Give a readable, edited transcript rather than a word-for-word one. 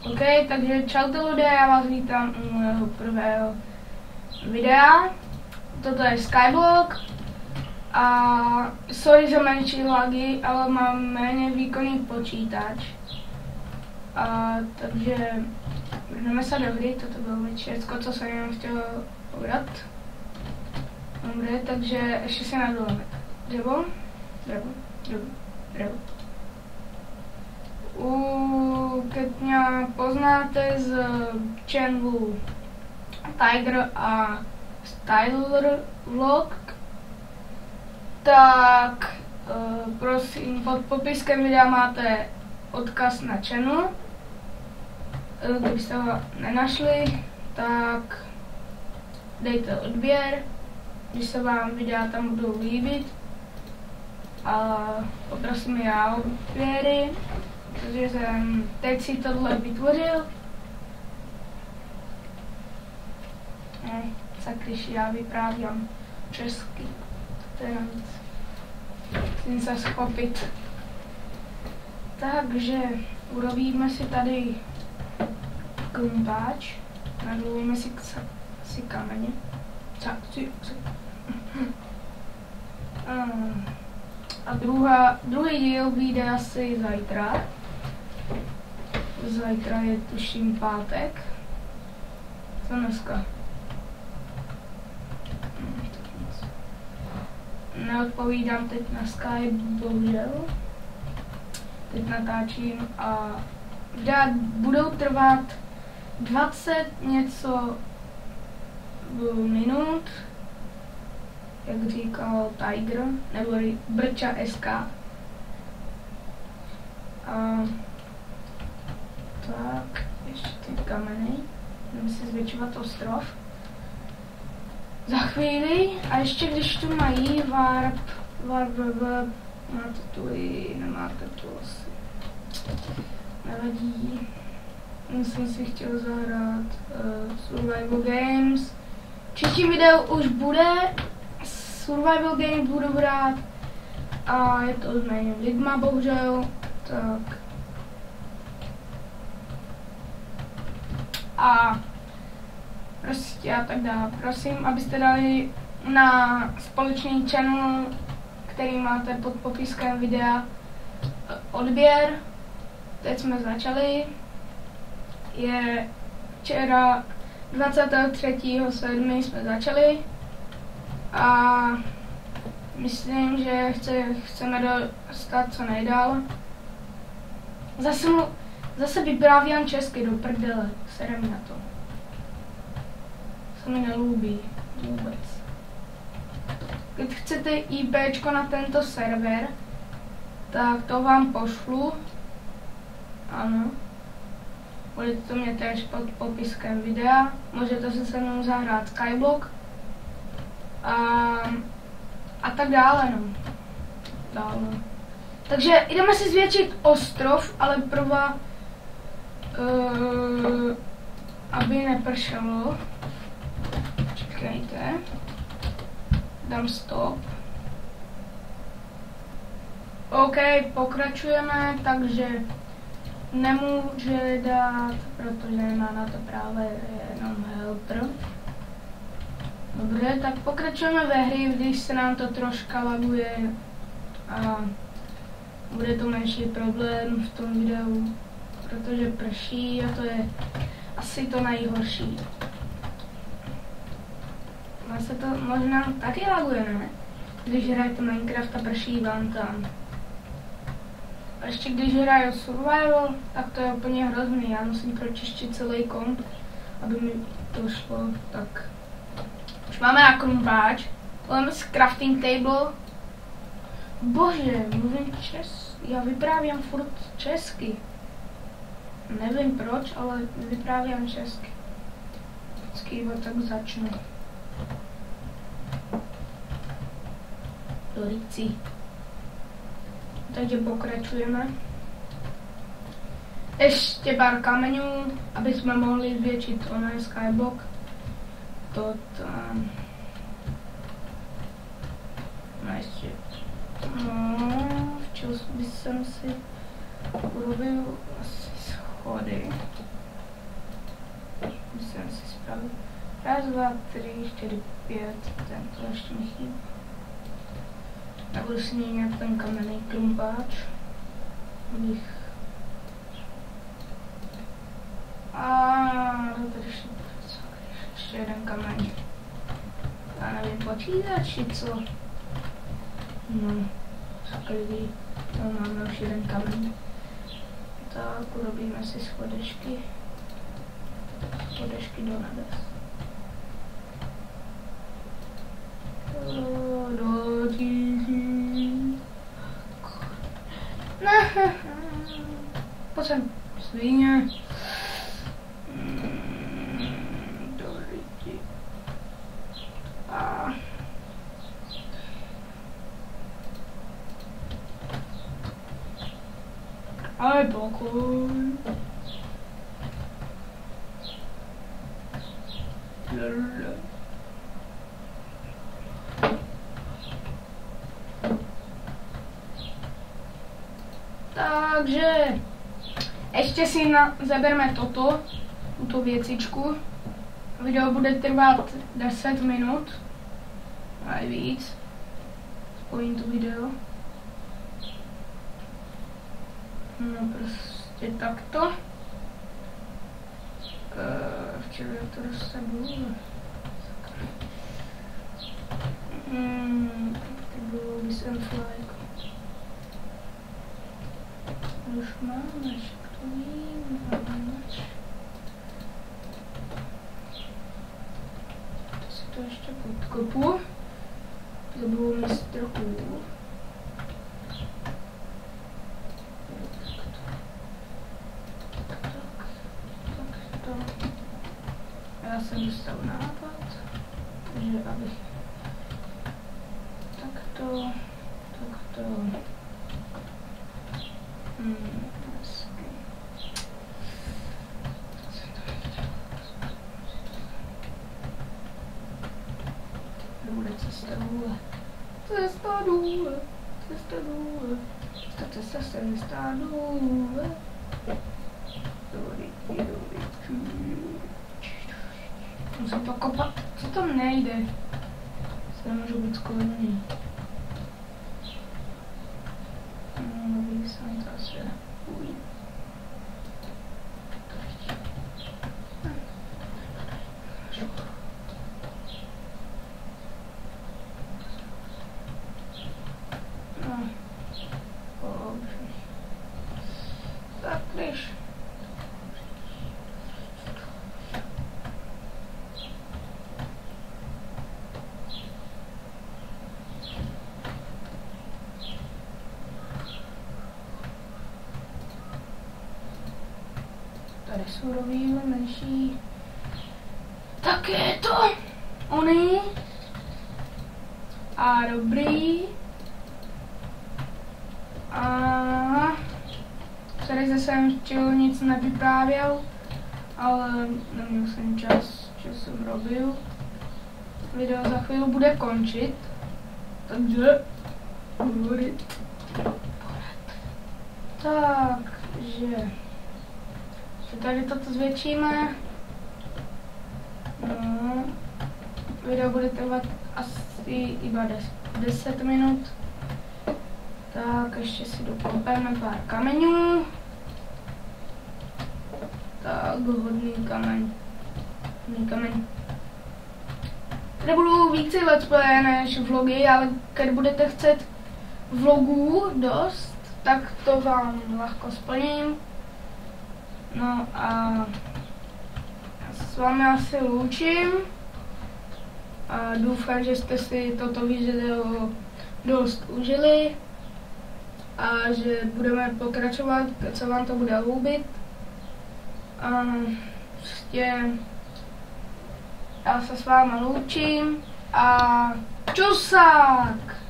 OK, takže čaute lidé, já vás vítám u mého prvého videa. Toto je Skyblock a sorry za menší lagy, ale mám méně výkonný počítač. Takže vrhneme se do hry, toto bylo všechno, co jsem jenom chtěl povedat. Dobře, takže ještě se nadoleme. Dřevo. Keď mě poznáte z channelu Tiger a Styler Vlog, tak prosím, pod popiskem videa máte odkaz na channel. Kdybyste ho nenašli, tak dejte odběr, když se vám videa tam budou líbit. A poprosím já o odběry, protože jsem teď si tohle vytvořil. Sakryši, já vyprávěm česky, to je nic. Musím se schopit. Takže urobíme si tady klumpáč, nadolujeme si kameně. A druhý díl vyjde asi zítra. Zítra je tuším pátek. Co dneska? Neodpovídám teď na Skype, bohužel. Teď natáčím a videa budou trvat 20 něco minut, jak říkal Tiger, nebo Brča SK. Tak, ještě ty kameny, budeme si zvětšovat ostrov. Za chvíli, a ještě když tu mají warp, máte tu i nemáte tu asi. Nevadí. Jsem si chtěl zahrát Survival Games. Příští video už bude. Survival Games budu hrát. A je to s méně lidma, bohužel. Tak. A prostě a tak dále. Prosím, abyste dali na společný channel, který máte pod popiskem videa, odběr. Teď jsme začali. Je včera 23.7. jsme začali. A myslím, že chceme dostat co nejdál. Zase vyprávěm česky do prdele. Serem na to. Se mi nelúbí vůbec. Když chcete IPčko na tento server, tak to vám pošlu. Ano. Budete to mít též pod popiskem videa. Můžete se mnou zahrát Skyblock. A tak dále, no. Takže jdeme si zvětšit ostrov, ale prva, aby nepršelo. Čekejte. Dám stop. OK, pokračujeme, takže nemůže dát, protože nemá na to právě jenom helper. Dobře, tak pokračujeme ve hry, když se nám to troška laguje a bude to menší problém v tom videu, protože prší a to je asi to nejhorší. Vám se to možná taky laguje, ne? Když hrajete Minecraft a prší vám tam. A ještě když hraju Survival, tak to je úplně hrozný. Já musím pročistit celý komp, aby mi to šlo. Tak. Už máme na krumpáč. Máme si crafting table. Bože, mluvím já vyprávěm furt česky. Nevím proč, ale vyprávěm česky. Vždycky iba tak začnu. Dorici. Takže pokračujeme. Ještě pár kamenů, aby jsme mohli zvětšit onen Skyblock. To tam... No ještě... No, včas by jsem si urobil asi schody. Raz, dva, tři, čtyři, pět, ten to ještě mi chybí. Nebudu si měnit ten kamenný krumpáč. Abych... Tady ještě jeden kameň. Já nevím, počítač, či co? No, skvělý. No, máme už jeden kameň. Tak, urobíme si schodečky. Schodečky do nebes. Do tisíc. Ne, pojď sem, svině. Do lidi. A... Ale pokoj. Takže ještě si zabereme tuto věcičku. Video bude trvat 10 minut. A i víc. Spojím to video. No prostě takto. Včera to rozsaduju. To bylo by sem flajko. Už máme, to vím, to si to ještě podkopu. To bylo mistrků. Já jsem dostal nápad, že abych takto. Bude cesta důle. Cesta důle. Cesta důle. Musím to kopat. Co tam nejde? Se nemůžu být skloněný. Nový jsem to asi ují. No. Tak když. Tady surový, menší. Tak je to ony. A dobrý. A tady jsem čeho nic nevyprávěl, ale neměl jsem čas, že jsem robil. Video za chvíli bude končit, takže takže tady toto zvětšíme. No, video bude trvat asi iba 10 minut. Tak ještě si dokopeme pár kamenů. Tak hodný kameň. Nebudu více let's play než vlogy, ale když budete chcet vlogů dost, tak to vám lehko splním. No a já se s vámi asi loučím. A doufám, že jste si toto video dost užili. A že budeme pokračovat, co vám to bude líbit. A prostě já se s vámi loučím a čusák!